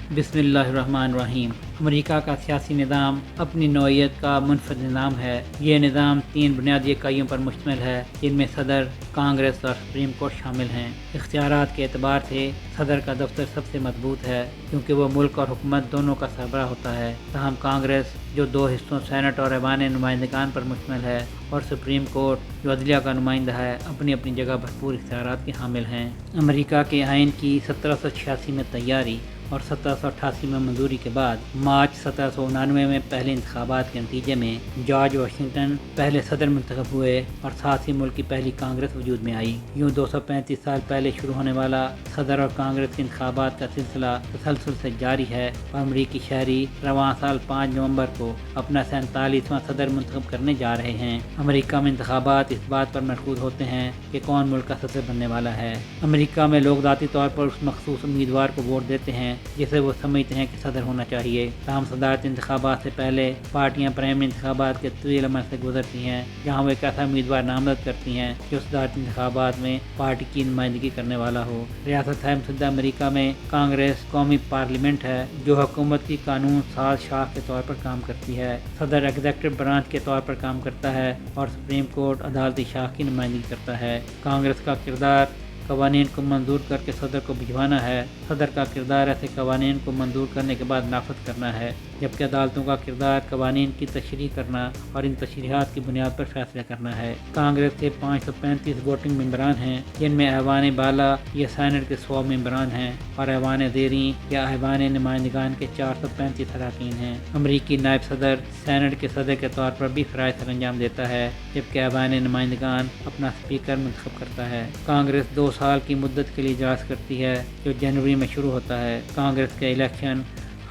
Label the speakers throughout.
Speaker 1: بسم اللہ الرحمن الرحیم۔ امریکہ کا سیاسی نظام اپنی نوعیت کا منفرد نظام ہے۔ یہ نظام 3 بنیادی اکائیوں پر مشتمل ہے، جن میں صدر، کانگریس اور سپریم کورٹ شامل ہیں۔ اختیارات کے اعتبار سے صدر کا دفتر سب سے مضبوط ہے، کیونکہ وہ ملک اور حکومت دونوں کا سربراہ ہوتا ہے۔ تاہم کانگریس، جو 2 حصوں سینٹ اور ایوان نمائندگان پر مشتمل ہے، اور سپریم کورٹ، جو عدلیہ کا نمائندہ ہے، اپنی اپنی جگہ بھرپور اختیارات کے حامل ہیں۔ امریکہ کے آئین کی 1786 میں تیاری اور 1788 میں منظوری کے بعد مارچ 1799 میں پہلے انتخابات کے نتیجے میں جارج واشنگٹن پہلے صدر منتخب ہوئے اور ساتھ ہی ملک کی پہلی کانگریس وجود میں آئی۔ یوں 235 سال پہلے شروع ہونے والا صدر اور کانگریس کے انتخابات کا سلسلہ تسلسل سے جاری ہے اور امریکی شہری رواں سال 5 نومبر کو اپنا 47واں صدر منتخب کرنے جا رہے ہیں۔ امریکہ میں انتخابات اس بات پر مرکوز ہوتے ہیں کہ کون ملک کا صدر بننے والا ہے۔ امریکہ میں لوگ ذاتی طور پر اس مخصوص امیدوار کو ووٹ دیتے ہیں جسے وہ سمجھتے ہیں کہ صدر ہونا چاہیے۔ تاہم صدارتی انتخابات سے پہلے پارٹیاں پرائمری انتخابات کے طویل عمل سے گزرتی ہیں، جہاں وہ ایک ایسا امیدوار نامزد کرتی ہیں جو صدارتی انتخابات میں پارٹی کی نمائندگی کرنے والا ہو۔ ریاست متحدہ امریکہ میں کانگریس قومی پارلیمنٹ ہے جو حکومت کی قانون ساز شاخ کے طور پر کام کرتی ہے۔ صدر ایگزیکٹو برانچ کے طور پر کام کرتا ہے اور سپریم کورٹ عدالتی شاخ کی نمائندگی کرتا ہے۔ کانگریس کا کردار قوانین کو منظور کر کے صدر کو بھجوانا ہے۔ صدر کا کردار ایسے قوانین کو منظور کرنے کے بعد نافذ کرنا ہے، جبکہ عدالتوں کا کردار قوانین کی تشریح کرنا اور ان تشریحات کی بنیاد پر فیصلہ کرنا ہے۔ کانگریس کے 535 ووٹنگ ممبران ہیں، جن میں ایوان بالا یا سینٹ کے 100 ممبران ہیں اور ایوان زیریں یا ایوان نمائندگان کے 435 اراکین ہیں۔ امریکی نائب صدر سینٹ کے صدر کے طور پر بھی فرائض سر انجام دیتا ہے، جبکہ ایوان نمائندگان اپنا اسپیکر منتخب کرتا ہے۔ کانگریس 2 سال کی مدت کے لیے اجلاس کرتی ہے، جو جنوری میں شروع ہوتا ہے۔ کانگریس کے الیکشن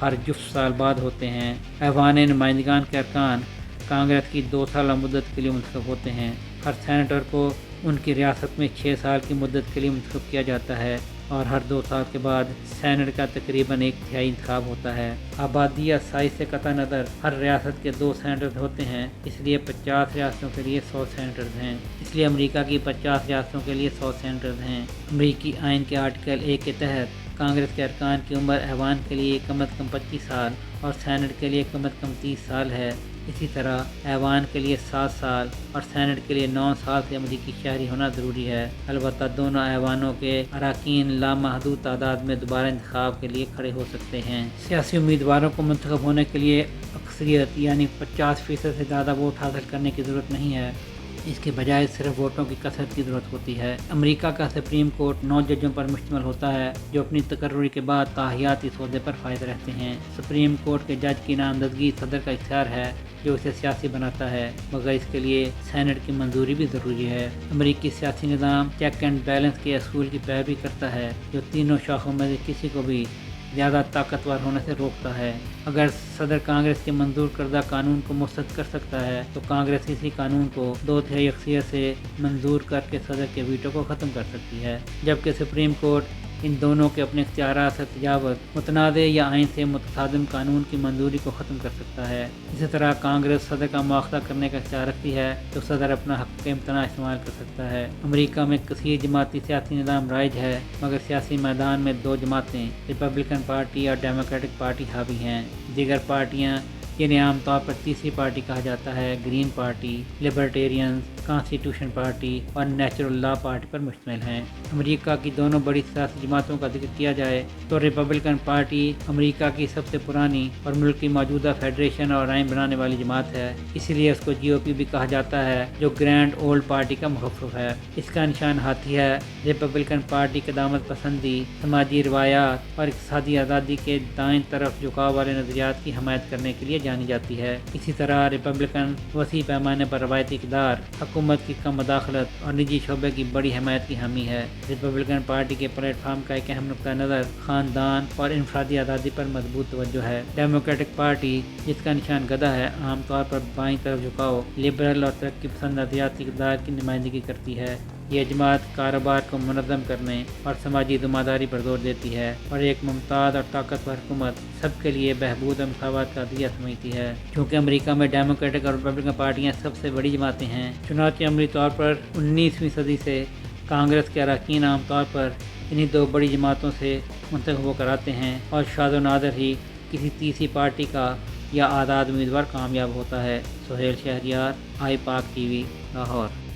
Speaker 1: ہر جفت سال بعد ہوتے ہیں۔ ایوان نمائندگان کے ارکان کانگریس کی 2 سالہ مدت کے لیے منتخب ہوتے ہیں۔ ہر سینیٹر کو ان کی ریاست میں 6 سال کی مدت کے لیے منتخب کیا جاتا ہے اور ہر 2 سال کے بعد سینٹ کا تقریباً 1/3 انتخاب ہوتا ہے۔ آبادی یا سائز سے قطع نظر ہر ریاست کے 2 سینیٹر ہوتے ہیں، اس لیے 50 ریاستوں کے لیے 100 سینیٹرز ہیں۔ اس لیے امریکہ کی 50 ریاستوں کے لیے 100 سینیٹرز ہیں۔ امریکی آئین کے آرٹیکل 1 کے تحت کانگریس کے ارکان کی عمر ایوان کے لیے کم از کم 25 سال اور سینٹ کے لیے کم از کم 30 سال ہے۔ اسی طرح ایوان کے لیے 7 سال اور سینٹ کے لیے 9 سال سے امریکی شہری ہونا ضروری ہے۔ البتہ دونوں ایوانوں کے اراکین لامحدود تعداد میں دوبارہ انتخاب کے لیے کھڑے ہو سکتے ہیں۔ سیاسی امیدواروں کو منتخب ہونے کے لیے اکثریت یعنی 50% سے زیادہ ووٹ حاصل کرنے کی ضرورت نہیں ہے، اس کے بجائے صرف ووٹوں کی کثرت کی ضرورت ہوتی ہے۔ امریکہ کا سپریم کورٹ 9 ججوں پر مشتمل ہوتا ہے جو اپنی تقرری کے بعد تاحیات اس عہدے پر فائز رہتے ہیں۔ سپریم کورٹ کے جج کی نامزدگی صدر کا اختیار ہے جو اسے سیاسی بناتا ہے، مگر اس کے لیے سینٹ کی منظوری بھی ضروری ہے۔ امریکی سیاسی نظام چیک اینڈ بیلنس کے اصول کی پیروی کرتا ہے جو تینوں شاخوں میں سے کسی کو بھی زیادہ طاقتور ہونے سے روکتا ہے۔ اگر صدر کانگریس کے منظور کردہ قانون کو مسترد کر سکتا ہے تو کانگریس اسی قانون کو 2/3 اکثریت سے منظور کر کے صدر کے ویٹو کو ختم کر سکتی ہے، جبکہ سپریم کورٹ ان دونوں کے اپنے اختیارات سے تجاوز، متنازع یا آئین سے متصادم قانون کی منظوری کو ختم کر سکتا ہے۔ اسی طرح کانگریس صدر کا مواخذہ کرنے کا اختیار رکھتی ہے تو صدر اپنا حق امتناع استعمال کر سکتا ہے۔ امریکہ میں کثیر جماعتی سیاسی نظام رائج ہے، مگر سیاسی میدان میں 2 جماعتیں ریپبلکن پارٹی اور ڈیموکریٹک پارٹی حاوی ہیں۔ دیگر پارٹیاں جنہیں عام طور پر تیسری پارٹی کہا جاتا ہے، گرین پارٹی، لبرٹیرینز، کانسٹیٹیوشن پارٹی اور نیچرل لا پارٹی پر مشتمل ہیں۔ امریکہ کی دونوں بڑی سیاسی جماعتوں کا ذکر کیا جائے تو ریپبلکن پارٹی امریکہ کی سب سے پرانی اور ملک کی موجودہ فیڈریشن اور آئین بنانے والی جماعت ہے، اسی لیے اس کو GOP بھی کہا جاتا ہے جو گرینڈ اولڈ پارٹی کا مخفف ہے۔ اس کا نشان ہاتھی ہے۔ ریپبلکن پارٹی قدامت پسندی، سماجی روایات اور اقتصادی آزادی کے دائیں طرف جھکاؤ والے نظریات کی حمایت کرنے کے لیے جانی جاتی ہے۔ اسی طرح ریپبلکن وسیع پیمانے پر روایتی اقدار، حکومت کی کم مداخلت اور نجی شعبے کی بڑی حمایت کی حامی ہے۔ ریپبلکن پارٹی کے پلیٹ فارم کا ایک اہم نقطہ نظر خاندان اور انفرادی آزادی پر مضبوط توجہ ہے۔ ڈیموکریٹک پارٹی، جس کا نشان گدھا ہے، عام طور پر بائیں طرف جھکاؤ، لبرل اور ترقی پسند نظریاتی اقدار کی نمائندگی کرتی ہے۔ یہ جماعت کاروبار کو منظم کرنے اور سماجی ذمہ پر زور دیتی ہے اور ایک ممتاز اور طاقتور حکومت سب کے لیے بہبود اور مساوات کا عطیہ سمجھتی ہے۔ چونکہ امریکہ میں ڈیموکریٹک اور ریپبلکن پارٹیاں سب سے بڑی جماعتیں ہیں، چنانچہ عملی طور پر 19ویں صدی سے کانگریس کے اراکین عام طور پر انہی 2 بڑی جماعتوں سے منتخب ہو کر آتے ہیں اور شاذ و نادر ہی کسی تیسری پارٹی کا یا آزاد امیدوار کامیاب ہوتا ہے۔ سہیل شہریار، آئی پاک ٹی وی، لاہور۔